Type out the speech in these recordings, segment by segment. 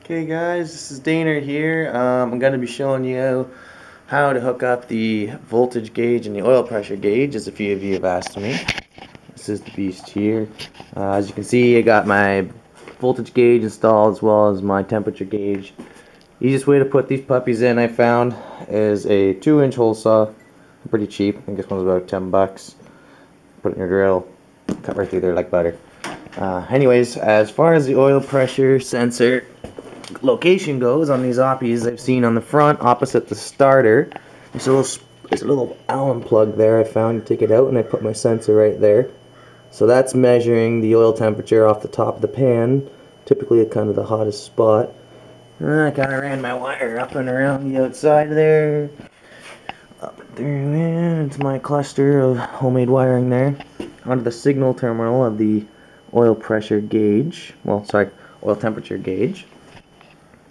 Okay guys, this is Dana here. I'm going to be showing you how to hook up the voltage gauge and the oil pressure gauge, as a few of you have asked me. This is the beast here. As you can see, I got my voltage gauge installed as well as my temperature gauge. Easiest way to put these puppies in, I found, is a 2-inch hole saw. Pretty cheap. I think this one's about 10 bucks. Put it in your drill, cut right through there like butter. Anyways, as far as the oil pressure sensor location goes on these Oppies, I've seen on the front opposite the starter there's a little Allen plug there. I found. You take it out and I put my sensor right there, so that's measuring the oil temperature off the top of the pan, typically at kind of the hottest spot. And I kind of ran my wire up and around the outside there, up and through into my cluster of homemade wiring there, onto the signal terminal of the oil pressure gauge, oil temperature gauge,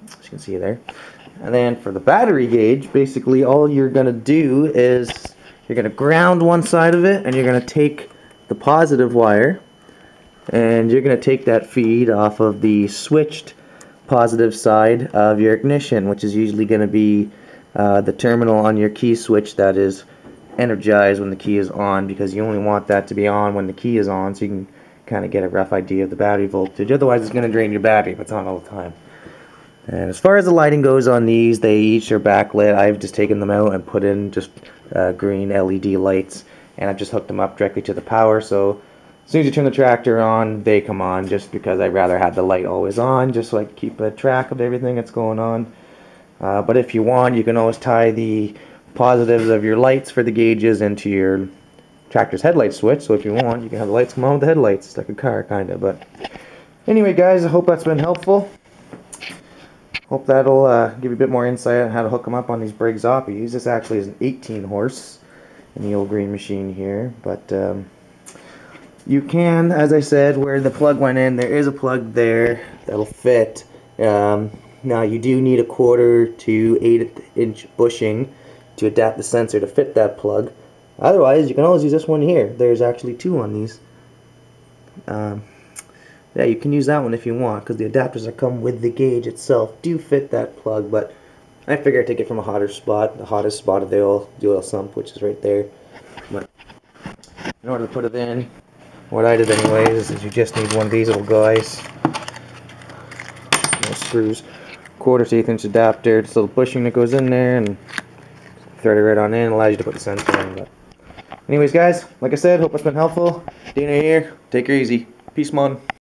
as you can see there. And then for the battery gauge, basically all you're going to do is you're going to ground one side of it, and you're going to take the positive wire and you're going to take that feed off of the switched positive side of your ignition, which is usually going to be the terminal on your key switch that is energized when the key is on, because you only want that to be on when the key is on, so you can kind of get a rough idea of the battery voltage. Otherwise it's going to drain your battery if it's on all the time. And as far as the lighting goes on these, they each are backlit. I've just taken them out and put in just green LED lights, and I've just hooked them up directly to the power, so as soon as you turn the tractor on, they come on, just because I'd rather have the light always on, just so I can keep a track of everything that's going on. But if you want, you can always tie the positives of your lights for the gauges into your tractor's headlight switch, so if you want, you can have the lights come on with the headlights. It's like a car, kind of. But anyway, guys, I hope that's been helpful. Hope that'll give you a bit more insight on how to hook them up on these Briggs Oppies. This actually is an 18 horse in the old green machine here, but you can, as I said, where the plug went in, there is a plug there that'll fit. Now you do need a 1/4 to 8-inch bushing to adapt the sensor to fit that plug. Otherwise, you can always use this one here. There's actually 2 on these. Yeah, you can use that one if you want, because the adapters that come with the gauge itself do fit that plug, but I figure I'd take it from a hotter spot, the hottest spot of the oil sump, which is right there. But in order to put it in, what I did anyways is you just need one of these little guys. No screws. 1/4 to 1/8 inch adapter, just a little bushing that goes in there, and thread it right on in, allows you to put the sensor in. But anyways, guys, like I said, hope it's been helpful. Dana here. Take her easy. Peace, man.